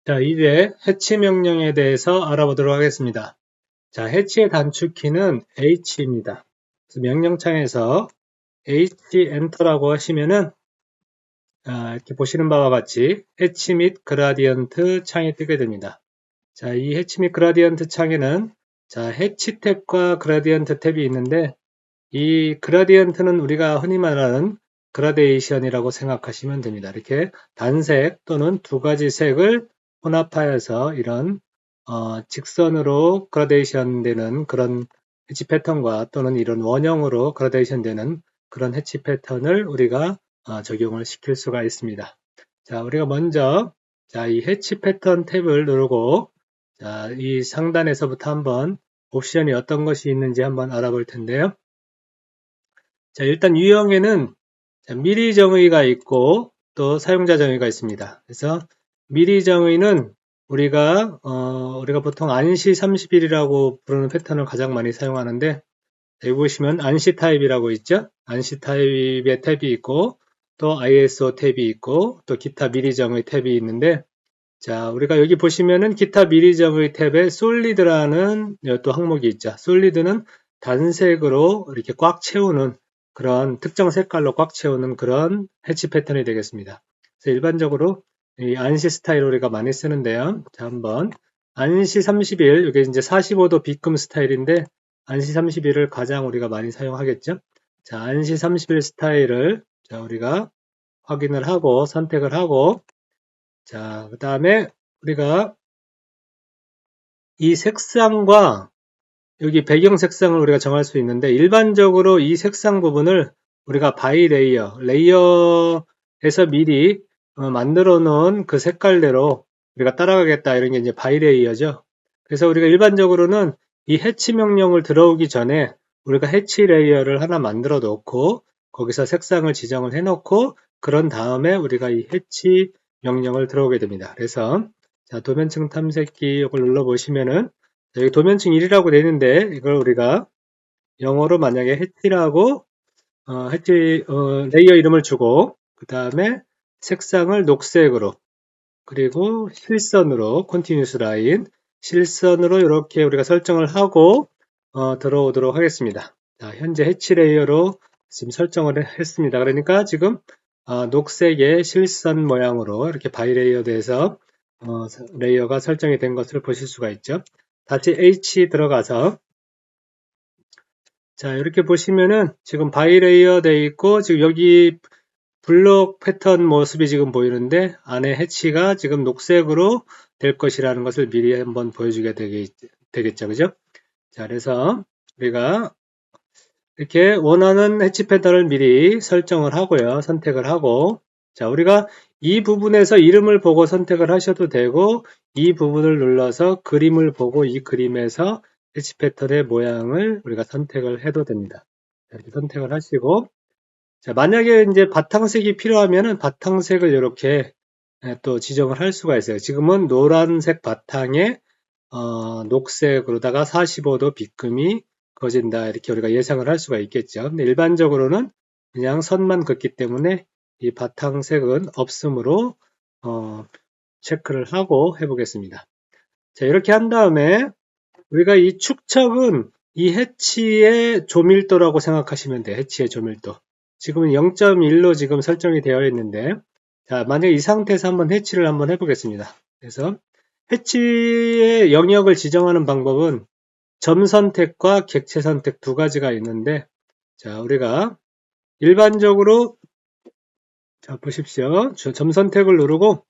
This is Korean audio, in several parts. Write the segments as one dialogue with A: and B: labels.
A: 자, 이제 해치 명령에 대해서 알아보도록 하겠습니다. 자, 해치의 단축키는 H입니다. 그래서 명령창에서 H 엔터라고 하시면은 이렇게 보시는 바와 같이 해치 및 그라디언트 창이 뜨게 됩니다. 자, 이 해치 및 그라디언트 창에는 해치 탭과 그라디언트 탭이 있는데 이 그라디언트는 우리가 흔히 말하는 그라데이션이라고 생각하시면 됩니다. 이렇게 단색 또는 두 가지 색을 혼합하여서 이런 직선으로 그라데이션 되는 그런 해치 패턴과 또는 이런 원형으로 그라데이션 되는 그런 해치 패턴을 우리가 적용을 시킬 수가 있습니다. 자, 우리가 먼저 이 해치 패턴 탭을 누르고 이 상단에서부터 한번 옵션이 어떤 것이 있는지 한번 알아볼 텐데요. 자, 일단 유형에는 미리 정의가 있고 또 사용자 정의가 있습니다. 그래서 미리 정의는 우리가 보통 안시 30일이라고 부르는 패턴을 가장 많이 사용하는데, 여기 보시면 안시 타입이라고 있죠. 안시 타입의 탭이 있고 또 ISO 탭이 있고 또 기타 미리 정의 탭이 있는데, 자, 우리가 여기 보시면은 기타 미리 정의 탭에 솔리드라는 또 항목이 있죠. 솔리드는 단색으로 이렇게 꽉 채우는 그런 특정 색깔로 꽉 채우는 그런 해치 패턴이 되겠습니다. 그래서 일반적으로 이 안시 스타일 우리가 많이 쓰는데요. 자, 한번 안시 31, 이게 이제 45도 비금 스타일인데 안시 31을 가장 우리가 많이 사용하겠죠. 자, 안시 31 스타일을 우리가 확인을 하고 선택을 하고, 자, 그 다음에 우리가 이 색상과 여기 배경 색상을 우리가 정할 수 있는데, 일반적으로 이 색상 부분을 우리가 바이 레이어에서 미리 만들어 놓은 그 색깔대로 우리가 따라가겠다, 이런 게 이제 바이 레이어죠. 그래서 우리가 일반적으로는 이 해치 명령을 들어오기 전에 우리가 해치 레이어를 하나 만들어 놓고 거기서 색상을 지정을 해 놓고 그런 다음에 우리가 이 해치 명령을 들어오게 됩니다. 그래서 도면층 탐색기 이걸 눌러 보시면은 여기 도면층 1이라고 되어 있는데, 이걸 우리가 영어로 만약에 해치라고 레이어 이름을 주고 그 다음에 색상을 녹색으로, 그리고 실선으로 continuous line 실선으로 이렇게 우리가 설정을 하고 들어오도록 하겠습니다. 자, 현재 해치 레이어로 지금 설정을 했습니다. 그러니까 지금 녹색의 실선 모양으로 이렇게 바이 레이어 돼서 레이어가 설정이 된 것을 보실 수가 있죠. 다시 H 들어가서, 자, 이렇게 보시면은 지금 바이 레이어 돼 있고 지금 여기 블록 패턴 모습이 지금 보이는데 안에 해치가 지금 녹색으로 될 것이라는 것을 미리 한번 보여주게 되겠죠. 그죠? 자, 그래서 우리가 이렇게 원하는 해치 패턴을 미리 설정을 하고요. 선택을 하고, 자, 우리가 이 부분에서 이름을 보고 선택을 하셔도 되고, 이 부분을 눌러서 그림을 보고 이 그림에서 해치 패턴의 모양을 우리가 선택을 해도 됩니다. 이렇게 선택을 하시고, 자, 만약에 이제 바탕색이 필요하면은 바탕색을 이렇게 또 지정을 할 수가 있어요. 지금은 노란색 바탕에 녹색으로다가 45도 비금이 그어진다, 이렇게 우리가 예상을 할 수가 있겠죠. 근데 일반적으로는 그냥 선만 긋기 때문에 이 바탕색은 없음으로 체크를 하고 해보겠습니다. 자, 이렇게 한 다음에 우리가 이 축척은 이 해치의 조밀도라고 생각하시면 돼요. 해치의 조밀도. 지금은 0.1로 지금 설정이 되어 있는데, 자, 만약에 이 상태에서 한번 해치를 한번 해보겠습니다. 그래서 해치의 영역을 지정하는 방법은 점 선택과 객체 선택 두 가지가 있는데, 자, 우리가 일반적으로, 자, 보십시오. 점 선택을 누르고,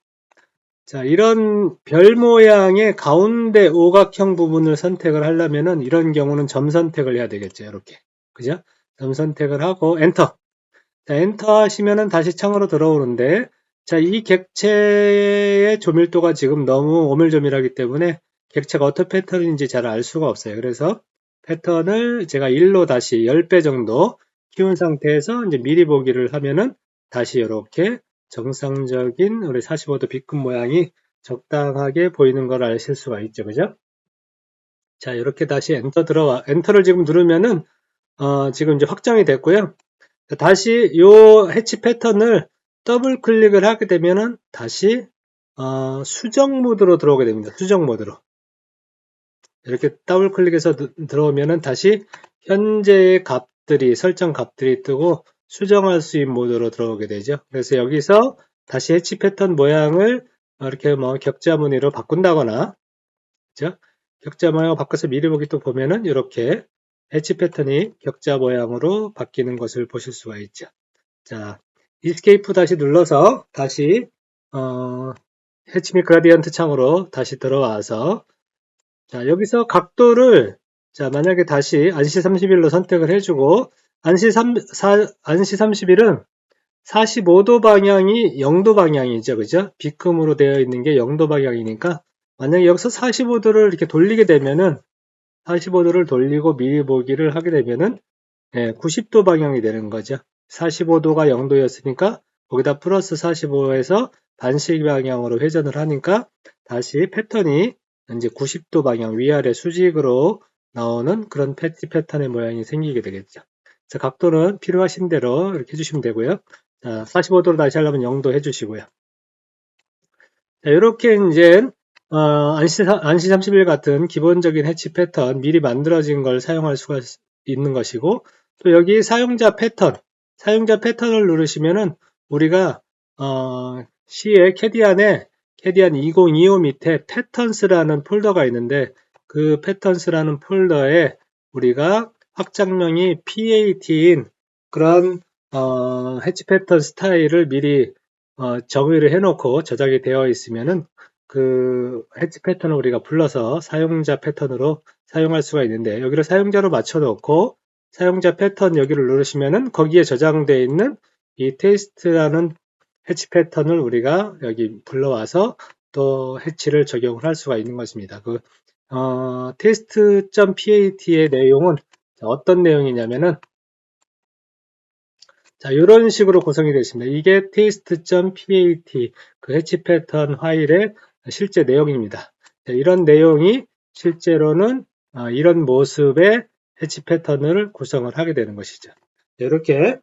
A: 자, 이런 별 모양의 가운데 오각형 부분을 선택을 하려면은 이런 경우는 점 선택을 해야 되겠죠. 이렇게. 그죠? 점 선택을 하고 엔터. 자, 엔터 하시면은 다시 창으로 들어오는데, 자, 이 객체의 조밀도가 지금 너무 오밀조밀하기 때문에 객체가 어떤 패턴인지 잘 알 수가 없어요. 그래서 패턴을 제가 1로 다시 10배 정도 키운 상태에서 이제 미리 보기를 하면은 다시 이렇게 정상적인 우리 45도 비금 모양이 적당하게 보이는 걸 아실 수가 있죠. 그죠? 자, 이렇게 다시 엔터를 지금 누르면은 지금 이제 확정이 됐고요. 다시 이 해치 패턴을 더블 클릭을 하게 되면은 다시 수정 모드로 들어오게 됩니다. 수정 모드로. 이렇게 더블 클릭해서 들어오면은 다시 현재의 값들이, 설정 값들이 뜨고 수정할 수 있는 모드로 들어오게 되죠. 그래서 여기서 다시 해치 패턴 모양을 이렇게 뭐 격자 무늬로 바꾼다거나, 그죠? 격자 모양을 바꿔서 미리 보기 또 보면은 이렇게 해치 패턴이 격자 모양으로 바뀌는 것을 보실 수가 있죠. 자, 이스케이프 다시 눌러서 다시 해치 및 그라디언트 창으로 다시 들어와서, 자, 여기서 각도를, 자, 만약에 다시 안시 31로 선택을 해주고, 안시 31은 45도 방향이 0도 방향이죠. 그죠? 비금으로 되어 있는 게 0도 방향이니까, 만약에 여기서 45도를 이렇게 돌리게 되면은, 45도를 돌리고 미리 보기를 하게 되면은, 90도 방향이 되는 거죠. 45도가 0도였으니까, 거기다 플러스 45에서 반시 방향으로 회전을 하니까, 다시 패턴이 이제 90도 방향 위아래 수직으로 나오는 그런 패턴의 모양이 생기게 되겠죠. 자, 각도는 필요하신 대로 이렇게 해주시면 되고요. 자, 45도로 다시 하려면 0도 해주시고요. 자, 이렇게 이제 안시 31 같은 기본적인 해치 패턴 미리 만들어진 걸 사용할 수가 있는 것이고, 또 여기 사용자 패턴을 누르시면은 우리가 C의 캐디안 2025 밑에 패턴스라는 폴더가 있는데, 그 패턴스라는 폴더에 우리가 확장명이 PAT인 그런 해치 패턴 스타일을 미리 정의를 해놓고 저장이 되어 있으면은 그 해치 패턴을 우리가 불러서 사용자 패턴으로 사용할 수가 있는데, 여기를 사용자로 맞춰놓고 사용자 패턴 여기를 누르시면은 거기에 저장되어 있는 이 테스트라는 해치 패턴을 우리가 여기 불러와서 또 해치를 적용을 할 수가 있는 것입니다. 그 test.pat의 내용은 어떤 내용이냐면은, 자, 이런 식으로 구성이 되어 있습니다. 이게 test.pat 그 해치 패턴 파일의 실제 내용입니다. 자, 이런 내용이 실제로는 이런 모습의 해치 패턴을 구성을 하게 되는 것이죠. 이렇게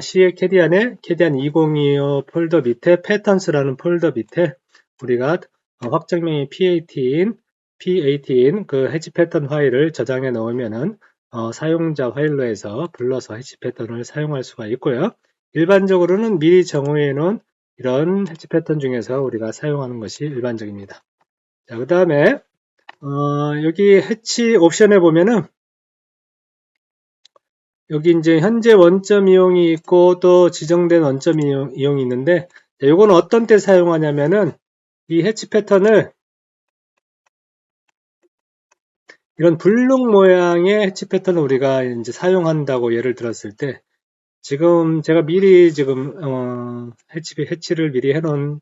A: C의 캐디안 2025 폴더 밑에 패턴스라는 폴더 밑에 우리가 확장명이 PAT인 그 해치 패턴 파일을 저장해 놓으면은 사용자 파일로 해서 불러서 해치 패턴을 사용할 수가 있고요. 일반적으로는 미리 정의해 놓은 이런 해치 패턴 중에서 우리가 사용하는 것이 일반적입니다. 자, 그 다음에 여기 해치 옵션에 보면은 여기 이제 현재 원점 이용이 있고 또 지정된 원점 이용이 있는데, 이거는 어떤 때 사용하냐면은 이 해치 패턴을 이런 블록 모양의 해치 패턴을 우리가 이제 사용한다고 예를 들었을 때, 지금 제가 미리 지금 해치를 미리 해놓은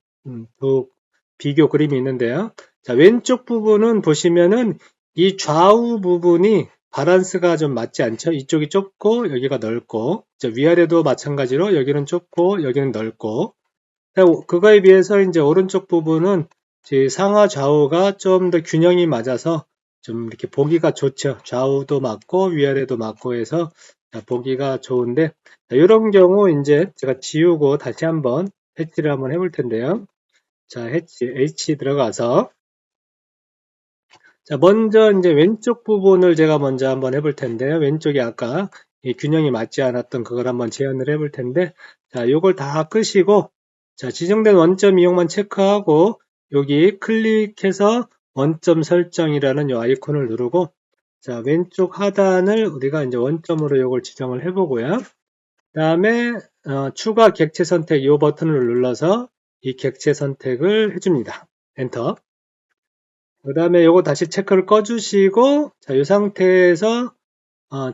A: 두 비교 그림이 있는데요. 자, 왼쪽 부분은 보시면은 이 좌우 부분이 바란스가 좀 맞지 않죠? 이쪽이 좁고 여기가 넓고, 위아래도 마찬가지로 여기는 좁고 여기는 넓고, 그거에 비해서 이제 오른쪽 부분은 상하 좌우가 좀 더 균형이 맞아서 좀 이렇게 보기가 좋죠. 좌우도 맞고 위아래도 맞고 해서 보기가 좋은데, 이런 경우 이제 제가 지우고 다시 한번 해치를 한번 해볼 텐데요. 자, H 들어가서, 자, 먼저 이제 왼쪽 부분을 제가 먼저 한번 해볼 텐데요. 왼쪽이 아까 이 균형이 맞지 않았던 그걸 한번 제한을 해볼 텐데, 자, 요걸 다 끄시고, 자, 지정된 원점 이용만 체크하고, 여기 클릭해서 원점 설정이라는 이 아이콘을 누르고, 자, 왼쪽 하단을 우리가 이제 원점으로 이걸 지정을 해보고요. 그 다음에 추가 객체 선택 이 버튼을 눌러서 이 객체 선택을 해줍니다. 엔터. 그 다음에 요거 다시 체크를 꺼주시고, 자, 이 상태에서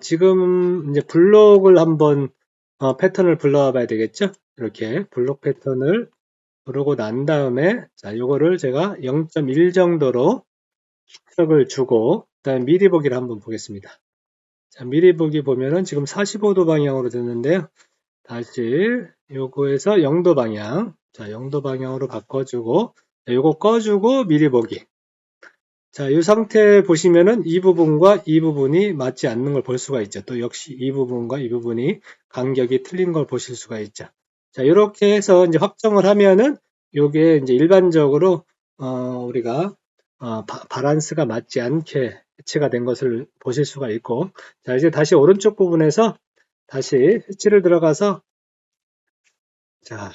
A: 지금 이제 블록을 한번 패턴을 불러와 봐야 되겠죠? 이렇게 블록 패턴을 부르고 난 다음에, 자, 요거를 제가 0.1 정도로 출력을 주고, 그 다음에 미리 보기를 한번 보겠습니다. 자, 미리 보기 보면은 지금 45도 방향으로 됐는데요. 다시 요거에서 0도 방향, 자, 0도 방향으로 바꿔주고, 요거 꺼주고 미리 보기. 자, 이 상태 보시면은 이 부분과 이 부분이 맞지 않는 걸 볼 수가 있죠. 또 역시 이 부분과 이 부분이 간격이 틀린 걸 보실 수가 있죠. 자, 이렇게 해서 이제 확정을 하면은 요게 이제 일반적으로 우리가 바란스가 맞지 않게 해치가 된 것을 보실 수가 있고, 자 이제 다시 오른쪽 부분에서 다시 해치를 들어가서, 자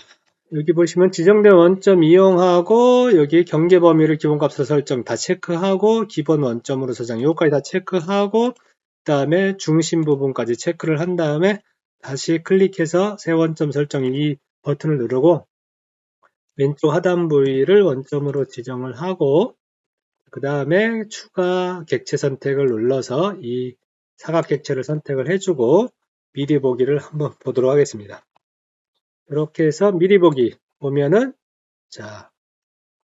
A: 여기 보시면 지정된 원점 이용하고 여기 경계 범위를 기본값으로 설정 다 체크하고 기본 원점으로 저장 요거까지 다 체크하고 그 다음에 중심 부분까지 체크를 한 다음에 다시 클릭해서 새 원점 설정 이 버튼을 누르고 왼쪽 하단 부위를 원점으로 지정을 하고 그 다음에 추가 객체 선택을 눌러서 이 사각 객체를 선택을 해주고 미리 보기를 한번 보도록 하겠습니다. 이렇게 해서 미리 보기 보면은 자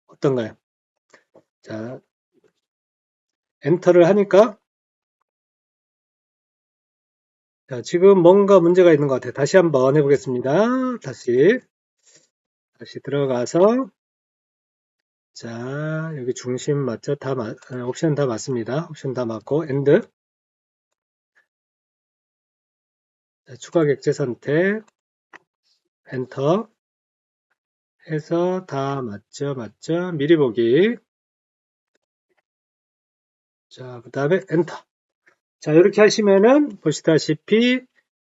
A: 어떤가요? 자 엔터를 하니까 자, 지금 뭔가 문제가 있는 것 같아요. 다시 한번 해보겠습니다. 다시 들어가서 자 여기 중심 맞죠? 옵션 다 맞습니다. 옵션 다 맞고 엔드 자, 추가 객체 선택 엔터 해서 다 맞죠? 미리 보기 자 그 다음에 엔터 자 이렇게 하시면은 보시다시피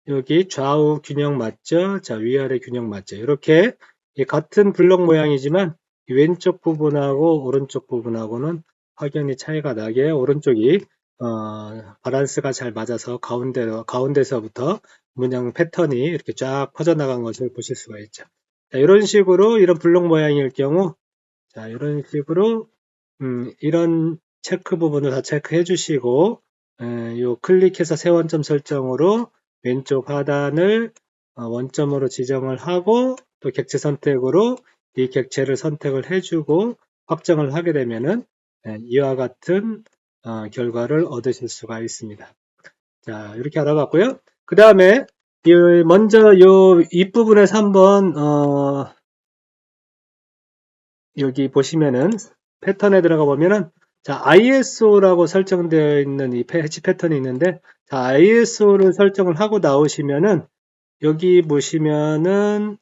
A: 여기 좌우 균형 맞죠? 자 위아래 균형 맞죠? 이렇게 같은 블록 모양이지만 왼쪽 부분하고 오른쪽 부분하고는 확연히 차이가 나게 오른쪽이 바란스가 잘 맞아서 가운데서부터 문양 패턴이 이렇게 쫙 퍼져나간 것을 보실 수가 있죠. 자, 이런 식으로 이런 블록 모양일 경우 자 이런 식으로 이런 체크 부분을 다 체크해 주시고 요 클릭해서 새 원점 설정으로 왼쪽 하단을 원점으로 지정을 하고 또 객체 선택으로 이 객체를 선택을 해주고 확정을 하게 되면은 이와 같은 결과를 얻으실 수가 있습니다. 자 이렇게 알아봤고요. 그 다음에 먼저 요 윗부분에서 한번 여기 보시면은 패턴에 들어가 보면은 자 ISO라고 설정되어 있는 이 해치 패턴이 있는데 자 ISO를 설정을 하고 나오시면은 여기 보시면은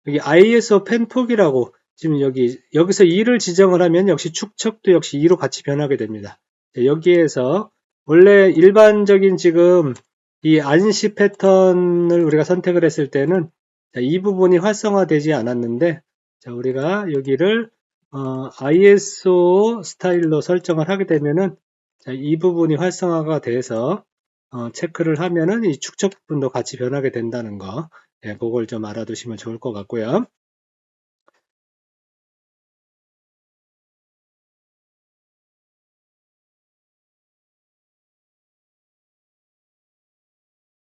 A: 여기 ISO 펜폭이라고 지금 여기서 2를 지정을 하면 역시 축척도 역시 2로 같이 변하게 됩니다. 여기에서 원래 일반적인 지금 이 안시 패턴을 우리가 선택을 했을 때는 이 부분이 활성화되지 않았는데 자 우리가 여기를 ISO 스타일로 설정을 하게 되면은 자, 이 부분이 활성화가 돼서 체크를 하면은 이 축척 부분도 같이 변하게 된다는 거 그걸 좀 알아두시면 좋을 것 같고요.